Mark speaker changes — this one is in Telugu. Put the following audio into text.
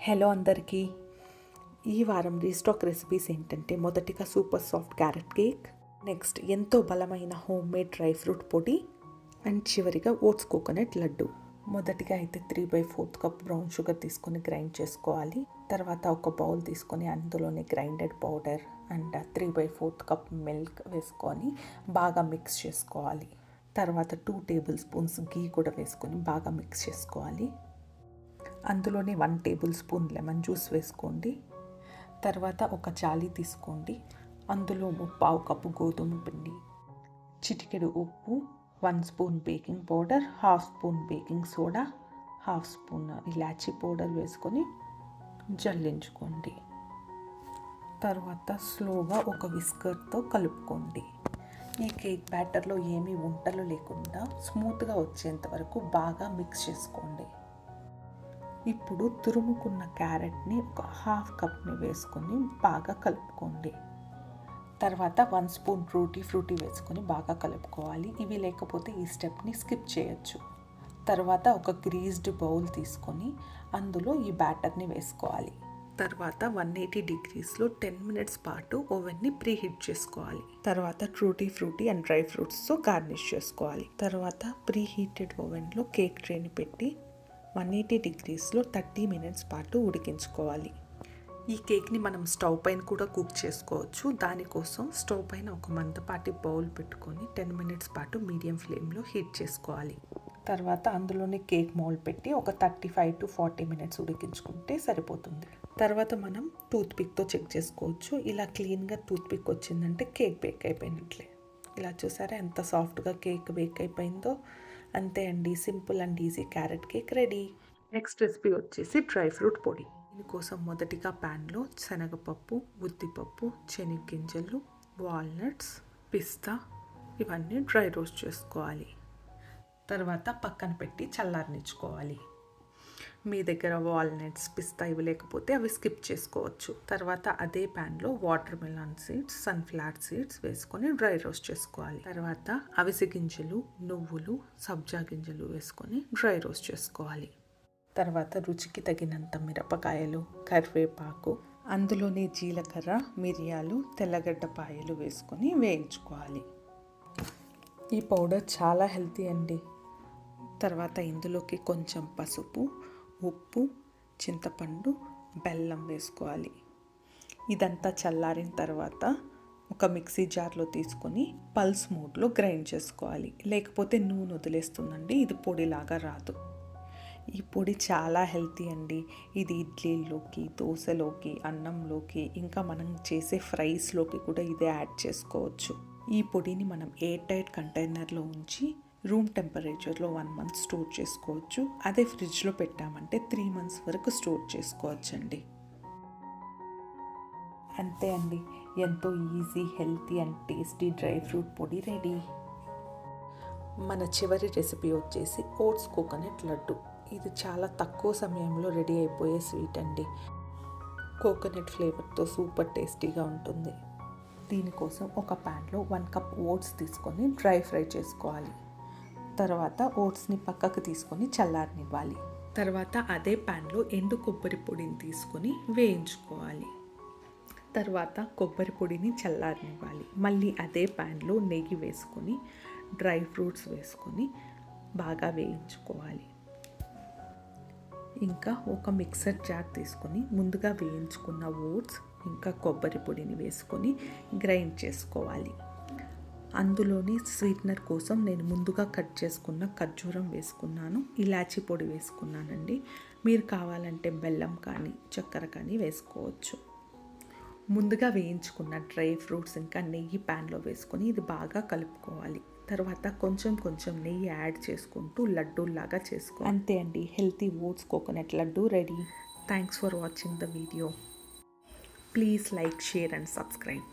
Speaker 1: హలో అందరికీ. ఈ వారం రీస్టాక్ రెసిపీస్ ఏంటంటే మొదటిగా super soft carrot cake, next ఎంతో బలమైన హోమ్ మేడ్ డ్రై ఫ్రూట్ పొడి అండ్ చివరిగా ఓట్స్ కోకోనట్ లడ్డు. మొదటిగా అయితే 3/4 కప్ బ్రౌన్ షుగర్ తీసుకొని గ్రైండ్ చేసుకోవాలి. తర్వాత ఒక బౌల్ తీసుకొని అందులోనే grinded powder and 3/4 cup milk వేసుకొని బాగా మిక్స్ చేసుకోవాలి. తర్వాత 2 టేబుల్ స్పూన్స్ గీ కూడా వేసుకొని బాగా మిక్స్ చేసుకోవాలి. అందులోనే 1 టేబుల్ స్పూన్ లెమన్ జ్యూస్ వేసుకోండి. తర్వాత ఒక జాలి తీసుకోండి, అందులో 1/4 కప్పు గోధుమ పిండి, చిటికెడు ఉప్పు, 1 spoon baking powder, 1/2 spoon baking soda, 1/2 spoon ఇలాచీ పౌడర్ వేసుకొని జల్లించుకోండి. తర్వాత స్లోగా ఒక విస్కర్తో కలుపుకోండి. ఈ కేక్ బ్యాటర్లో ఏమీ ఉంటలు లేకుండా స్మూత్గా వచ్చేంత వరకు బాగా మిక్స్ చేసుకోండి. ఇప్పుడు తురుముకున్న క్యారెట్ని ఒక 1/2 కప్ని వేసుకొని బాగా కలుపుకోండి. తర్వాత 1 స్పూన్ ఫ్రూటీ వేసుకొని బాగా కలుపుకోవాలి. ఇవి లేకపోతే ఈ స్టెప్ని స్కిప్ చేయొచ్చు. తర్వాత ఒక గ్రీజ్డ్ బౌల్ తీసుకొని అందులో ఈ బ్యాటర్ని వేసుకోవాలి. తర్వాత 180 డిగ్రీస్లో 10 మినిట్స్ పాటు ఓవెన్ని ప్రీహీట్ చేసుకోవాలి. తర్వాత ఫ్రూటీ అండ్ డ్రై ఫ్రూట్స్తో గార్నిష్ చేసుకోవాలి. తర్వాత ప్రీహీటెడ్ ఓవెన్లో కేక్ ట్రేని పెట్టి 180 డిగ్రీస్లో 30 మినిట్స్ పాటు ఉడికించుకోవాలి. ఈ కేక్ని మనం స్టవ్ పైన కూడా కుక్ చేసుకోవచ్చు. దానికోసం స్టవ్ పైన ఒక మందపాటి బౌల్ పెట్టుకొని 10 మినిట్స్ పాటు మీడియం ఫ్లేమ్లో హీట్ చేసుకోవాలి. తర్వాత అందులోనే కేక్ మౌల్డ్ పెట్టి ఒక 35 to 40 మినిట్స్ ఉడికించుకుంటే సరిపోతుంది. తర్వాత మనం టూత్పిక్తో చెక్ చేసుకోవచ్చు. ఇలా క్లీన్గా టూత్పిక్ వచ్చిందంటే కేక్ బేక్ అయిపోయినట్లే. ఇలా చూసారా ఎంత సాఫ్ట్గా కేక్ బేక్ అయిపోయిందో. అంతే అండి, simple and easy carrot cake ready. Next recipe వచ్చేసి డ్రై ఫ్రూట్ పొడి. దీనికోసం మొదటిగా ప్యాన్లో శనగపప్పు, ఉద్దిపప్పు, శనగగింజలు, వాల్నట్స్, పిస్తా ఇవన్నీ డ్రై రోస్ట్ చేసుకోవాలి. తర్వాత పక్కన పెట్టి చల్లారనిచ్చుకోవాలి. మీ దగ్గర వాల్నట్స్, పిస్తా ఇవి లేకపోతే అవి స్కిప్ చేసుకోవచ్చు. తర్వాత అదే ప్యాన్లో water melon seeds, sunflower seeds వేసుకొని డ్రై రోస్ట్ చేసుకోవాలి. తర్వాత అవిసె గింజలు, నువ్వులు, సబ్జా గింజలు వేసుకొని డ్రై రోస్ట్ చేసుకోవాలి. తర్వాత రుచికి తగినంత మిరపకాయలు, కరివేపాకు, అందులోనే జీలకర్ర, మిరియాలు, తెల్లగడ్డపాయలు వేసుకొని వేయించుకోవాలి. ఈ పౌడర్ చాలా హెల్తీ అండి. తర్వాత ఇందులోకి కొంచెం పసుపు, ఉప్పు, చింతపండు, బెల్లం వేసుకోవాలి. ఇదంతా చల్లారిన తర్వాత ఒక మిక్సీ జార్లో తీసుకొని పల్స్ మోడ్లో గ్రైండ్ చేసుకోవాలి. లేకపోతే నూనె వదిలేస్తుందండి, ఇది పొడిలాగా రాదు. ఈ పొడి చాలా హెల్తీ అండి. ఇది ఇడ్లీలోకి, దోశలోకి, అన్నంలోకి, ఇంకా మనం చేసే ఫ్రైస్లోకి కూడా ఇదే యాడ్ చేసుకోవచ్చు. ఈ పొడిని మనం ఎయిర్ టైట్ కంటైనర్లో ఉంచి రూమ్ టెంపరేచర్లో 1 మంత్ స్టోర్ చేసుకోవచ్చు. అదే ఫ్రిడ్జ్లో పెట్టామంటే 3 మంత్స్ వరకు స్టోర్ చేసుకోవచ్చు అండి. అంతే అండి, ఎంతో easy, healthy and tasty dry fruit పొడి రెడీ. మన చివరి రెసిపీ వచ్చేసి ఓట్స్ కోకోనట్ లడ్డు. ఇది చాలా తక్కువ సమయంలో రెడీ అయిపోయే స్వీట్ అండి. కోకోనట్ ఫ్లేవర్తో సూపర్ టేస్టీగా ఉంటుంది. దీనికోసం ఒక ప్యాన్లో 1 కప్ ఓట్స్ తీసుకొని డ్రై ఫ్రై చేసుకోవాలి. తర్వాత ఓట్స్ని పక్కకు తీసుకొని చల్లారనివ్వాలి. తర్వాత అదే ప్యాన్లో ఎండు కొబ్బరి పొడిని తీసుకొని వేయించుకోవాలి. తర్వాత కొబ్బరి పొడిని చల్లారనివ్వాలి. మళ్ళీ అదే ప్యాన్లో నెయ్యి వేసుకొని డ్రై ఫ్రూట్స్ వేసుకొని బాగా వేయించుకోవాలి. ఇంకా ఒక మిక్సర్ జార్ తీసుకొని ముందుగా వేయించుకున్న ఓట్స్ ఇంకా కొబ్బరి పొడిని వేసుకొని గ్రైండ్ చేసుకోవాలి. అందులోని స్వీట్నర్ కోసం నేను ముందుగా కట్ చేసుకున్న ఖర్జూరం వేసుకున్నాను, ఇలాచీ పొడి వేసుకున్నానండి. మీరు కావాలంటే బెల్లం కానీ చక్కెర కానీ వేసుకోవచ్చు. ముందుగా వేయించుకున్న డ్రై ఫ్రూట్స్ ఇంకా నెయ్యి ప్యాన్లో వేసుకొని ఇది బాగా కలుపుకోవాలి. తర్వాత కొంచెం నెయ్యి యాడ్ చేసుకుంటూ లడ్డూలాగా చేసుకోవాలి. అంతే అండి, healthy oats coconut laddu ready. Thanks for watching the video. Please like, share and subscribe.